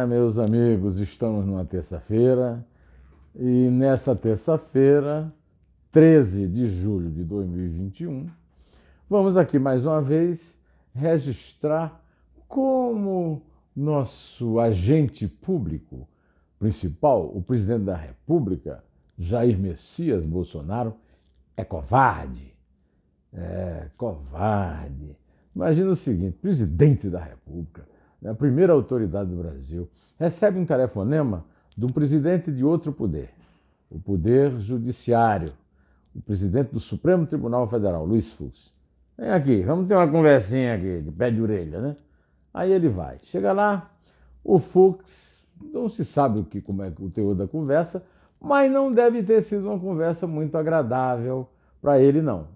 Meus amigos, estamos numa terça-feira e nessa terça-feira, 13 de julho de 2021, vamos aqui mais uma vez registrar como nosso agente público principal, o presidente da República, Jair Messias Bolsonaro, é covarde. É covarde. Imagina o seguinte: presidente da República, a primeira autoridade do Brasil, recebe um telefonema de um presidente de outro poder, o Poder Judiciário, o presidente do Supremo Tribunal Federal, Luiz Fux. Vem aqui, vamos ter uma conversinha aqui, de pé de orelha, né? Aí ele vai. Chega lá, o Fux, não se sabe como é o teor da conversa, mas não deve ter sido uma conversa muito agradável para ele, não.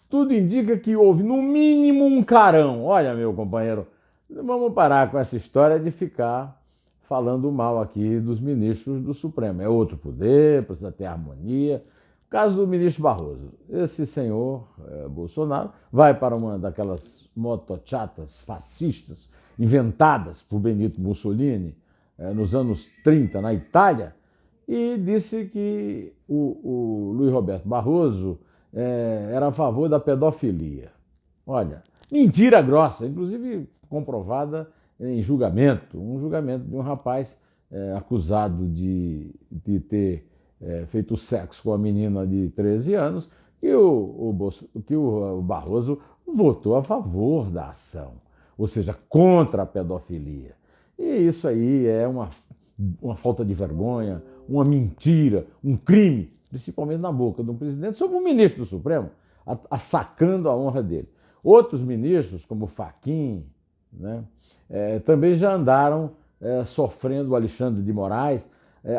Tudo indica que houve, no mínimo, um carão. Olha, meu companheiro, vamos parar com essa história de ficar falando mal aqui dos ministros do Supremo. É outro poder, precisa ter harmonia. O caso do ministro Barroso. Esse senhor Bolsonaro vai para uma daquelas motochatas fascistas inventadas por Benito Mussolini nos anos 30 na Itália e disse que o Luiz Roberto Barroso era a favor da pedofilia. Olha, mentira grossa, inclusive comprovada em julgamento, um julgamento de um rapaz acusado de ter feito sexo com a menina de 13 anos, que o Barroso votou a favor da ação, ou seja, contra a pedofilia. E isso aí é uma falta de vergonha, uma mentira, um crime, principalmente na boca de um presidente, sobre um ministro do Supremo, assacando a honra dele. Outros ministros, como Fachin, né, também já andaram sofrendo, o Alexandre de Moraes,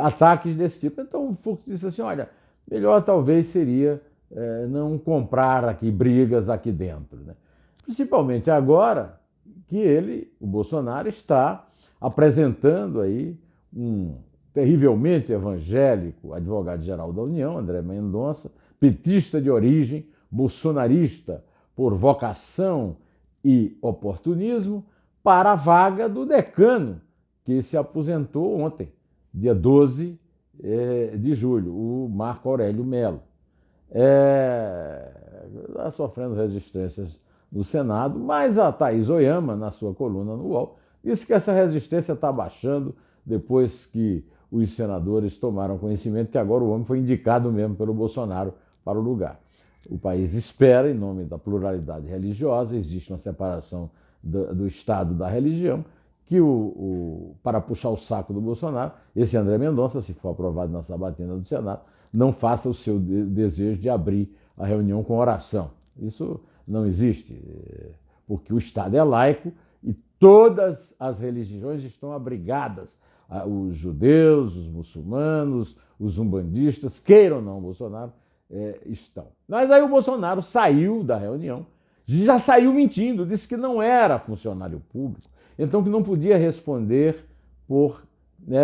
ataques desse tipo. Então o Fux disse assim, olha, melhor talvez seria não comprar aqui brigas aqui dentro, né? Principalmente agora que ele, o Bolsonaro, está apresentando aí um terrivelmente evangélico advogado-geral da União, André Mendonça, petista de origem, bolsonarista por vocação e oportunismo, para a vaga do decano, que se aposentou ontem, dia 12 de julho, o Marco Aurélio Mello. Está sofrendo resistências no Senado, mas a Thaís Oyama, na sua coluna no UOL, disse que essa resistência está baixando depois que os senadores tomaram conhecimento que agora o homem foi indicado mesmo pelo Bolsonaro para o lugar. O país espera, em nome da pluralidade religiosa, existe uma separação do Estado da religião, que para puxar o saco do Bolsonaro, esse André Mendonça, se for aprovado na sabatina do Senado, não faça o seu desejo de abrir a reunião com oração. Isso não existe, porque o Estado é laico e todas as religiões estão abrigadas. Os judeus, os muçulmanos, os umbandistas, queiram ou não, Bolsonaro, estão. Mas aí o Bolsonaro saiu da reunião, já saiu mentindo, disse que não era funcionário público, então que não podia responder por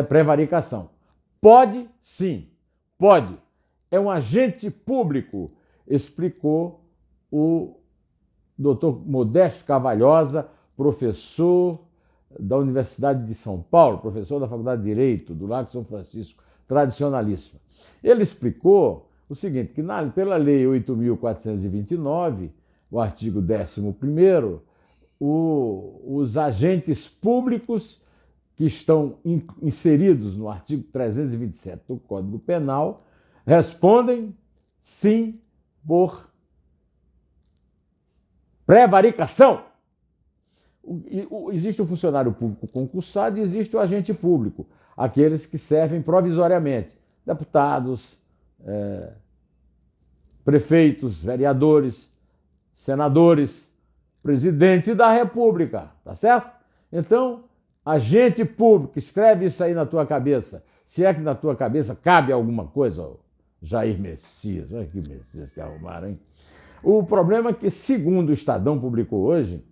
prevaricação. Pode sim, pode. É um agente público, explicou o doutor Modesto Carvalhosa, professor da Universidade de São Paulo, professor da Faculdade de Direito do Largo de São Francisco, tradicionalíssima. Ele explicou o seguinte, que pela Lei 8.429, o artigo 11º, os agentes públicos que estão inseridos no artigo 327 do Código Penal respondem sim por prevaricação. Existe o funcionário público concursado e existe o agente público, aqueles que servem provisoriamente, deputados, prefeitos, vereadores, senadores, presidente da República, tá certo? Então, agente público, escreve isso aí na tua cabeça, se é que na tua cabeça cabe alguma coisa, Jair Messias, olha que Messias que arrumaram, hein? O problema é que, segundo o Estadão publicou hoje,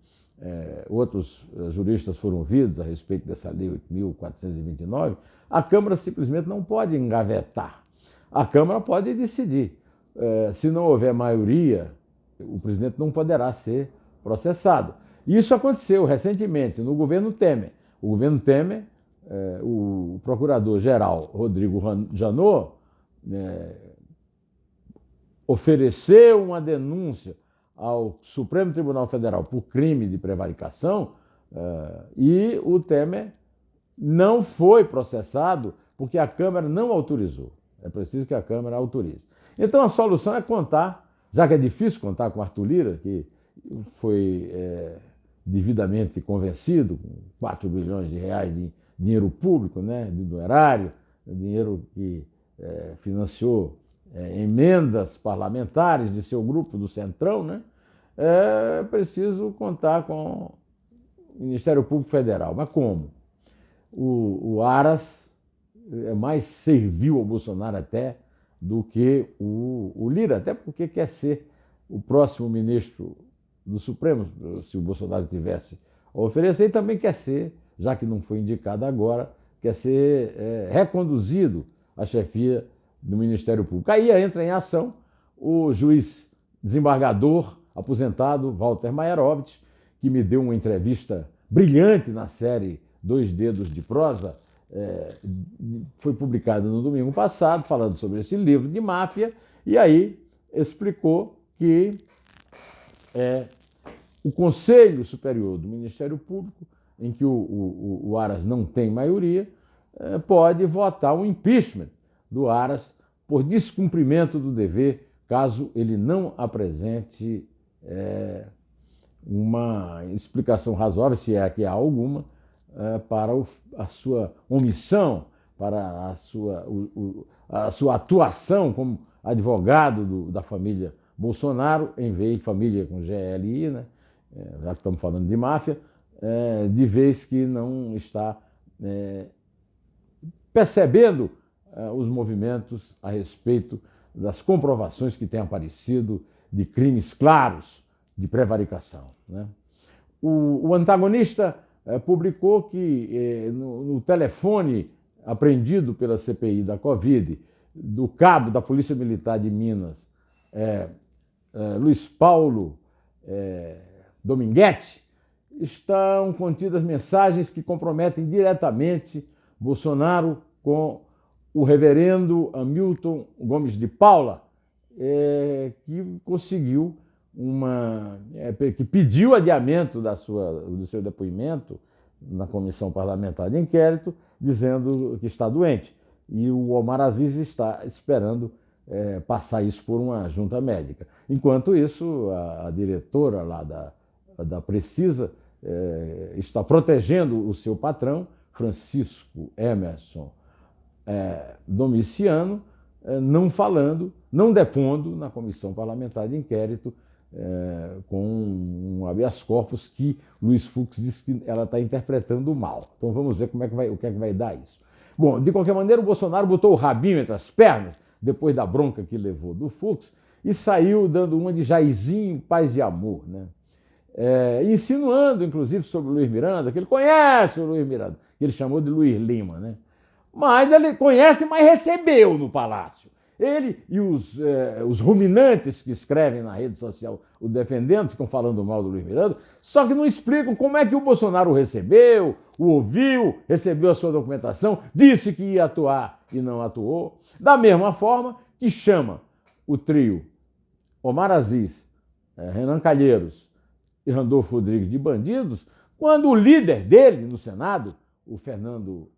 outros juristas foram ouvidos a respeito dessa Lei 8.429, a Câmara simplesmente não pode engavetar. A Câmara pode decidir. Se não houver maioria, o presidente não poderá ser processado. Isso aconteceu recentemente no governo Temer. O governo Temer, o procurador-geral Rodrigo Janot, ofereceu uma denúncia ao Supremo Tribunal Federal por crime de prevaricação e o Temer não foi processado porque a Câmara não autorizou. É preciso que a Câmara autorize. Então a solução é contar, já que é difícil contar com Arthur Lira, que foi devidamente convencido, com 4 bilhões de reais de dinheiro público, né, do erário, dinheiro que financiou emendas parlamentares de seu grupo do Centrão, né, é preciso contar com o Ministério Público Federal. Mas como? O Aras mais serviu ao Bolsonaro até do que o Lira, até porque quer ser o próximo ministro do Supremo, se o Bolsonaro tivesse a oferecer, e também quer ser, já que não foi indicado agora, quer ser reconduzido à chefia do Ministério Público. Aí entra em ação o juiz desembargador aposentado Walter Maierovitch, que me deu uma entrevista brilhante na série Dois Dedos de Prosa, foi publicado no domingo passado, falando sobre esse livro de máfia, e aí explicou que o Conselho Superior do Ministério Público, em que o Aras não tem maioria, pode votar o impeachment do Aras por descumprimento do dever, caso ele não apresente uma explicação razoável, se é que há alguma, para a sua omissão, para a sua atuação como advogado da família Bolsonaro, em vez de família com GLI, né? Já que estamos falando de máfia, de vez que não está percebendo os movimentos a respeito das comprovações que têm aparecido de crimes claros de prevaricação, né? O antagonista publicou que no telefone apreendido pela CPI da Covid, do cabo da Polícia Militar de Minas, Luiz Paulo Dominguete, estão contidas mensagens que comprometem diretamente Bolsonaro com o reverendo Hamilton Gomes de Paula, que conseguiu que pediu adiamento do seu depoimento na Comissão Parlamentar de Inquérito, dizendo que está doente. E o Omar Aziz está esperando passar isso por uma junta médica. Enquanto isso, a diretora lá da Precisa está protegendo o seu patrão, Francisco Emerson Domiciano, não falando, não depondo na Comissão Parlamentar de Inquérito, com um habeas corpus que Luiz Fux diz que ela está interpretando mal. Então vamos ver o que é que vai dar isso. Bom, de qualquer maneira, o Bolsonaro botou o rabinho entre as pernas, depois da bronca que levou do Fux, e saiu dando uma de Jairzinho, paz e amor, né? Insinuando, inclusive, sobre o Luiz Miranda, que ele conhece o Luiz Miranda, que ele chamou de Luiz Lima, né? Mas ele conhece, mas recebeu no Palácio. Ele e os ruminantes que escrevem na rede social o defendendo, ficam falando mal do Luiz Miranda, só que não explicam como é que o Bolsonaro o recebeu, o ouviu, recebeu a sua documentação, disse que ia atuar e não atuou. Da mesma forma que chama o trio Omar Aziz, Renan Calheiros e Randolfo Rodrigues de bandidos, quando o líder dele no Senado, o Fernando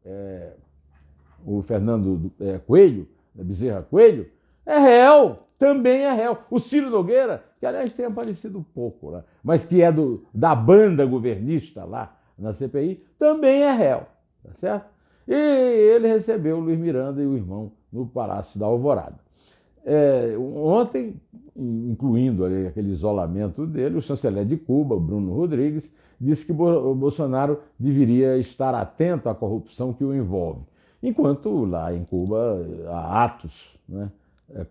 Coelho, Bezerra Coelho, é réu, também é réu. O Ciro Nogueira, que aliás tem aparecido pouco lá, mas que é da banda governista lá na CPI, também é réu, tá certo? E ele recebeu o Luiz Miranda e o irmão no Palácio da Alvorada. Ontem, incluindo ali aquele isolamento dele, o chanceler de Cuba, Bruno Rodrigues, disse que o Bolsonaro deveria estar atento à corrupção que o envolve. Enquanto lá em Cuba há atos, né,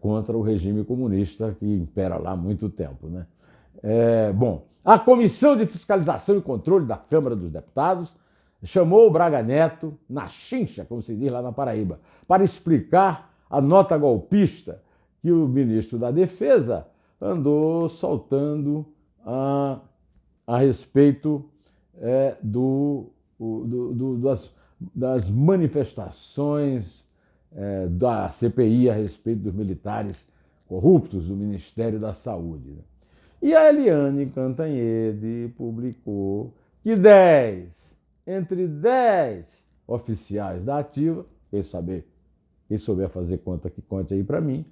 contra o regime comunista que impera lá há muito tempo, né? Bom, a Comissão de Fiscalização e Controle da Câmara dos Deputados chamou o Braga Neto na chincha, como se diz lá na Paraíba, para explicar a nota golpista que o ministro da Defesa andou soltando a respeito do das manifestações da CPI a respeito dos militares corruptos do Ministério da Saúde. Né? E a Eliane Cantanhede publicou que entre 10 oficiais da ativa, quem souber fazer conta que conte aí para mim,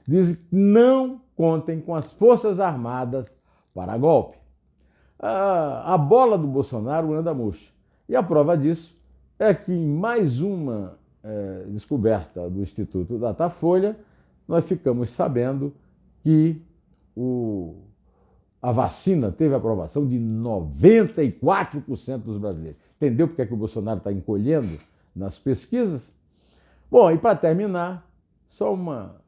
diz que não contem com as Forças Armadas para golpe. A bola do Bolsonaro anda murcha. E a prova disso é que em mais uma descoberta do Instituto Datafolha, nós ficamos sabendo que a vacina teve aprovação de 94% dos brasileiros. Entendeu porque é que o Bolsonaro está encolhendo nas pesquisas? Bom, e para terminar, só uma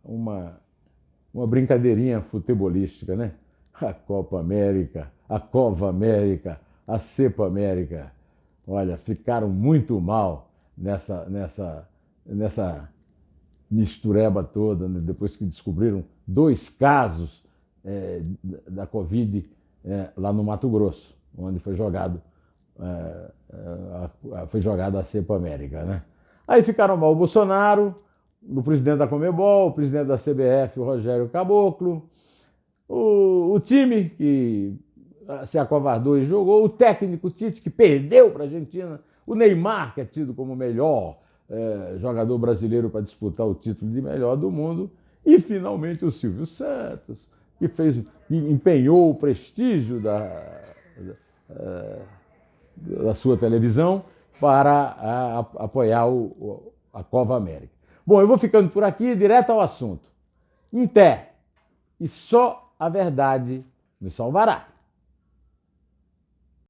brincadeirinha futebolística, né? A Copa América, a Cova América, a Cepa América. Olha, ficaram muito mal nessa mistureba toda, né? Depois que descobriram 2 casos da Covid lá no Mato Grosso, onde foi jogada a Cepa América, né? Aí ficaram mal o Bolsonaro, o presidente da Conmebol, o presidente da CBF, o Rogério Caboclo, o time que se acovardou e jogou, o técnico Tite, que perdeu para a Argentina, o Neymar, que é tido como o melhor jogador brasileiro para disputar o título de melhor do mundo, e finalmente o Silvio Santos, que empenhou o prestígio da sua televisão para apoiar a Cova América. Bom, eu vou ficando por aqui, direto ao assunto. Em pé, e só a verdade nos salvará.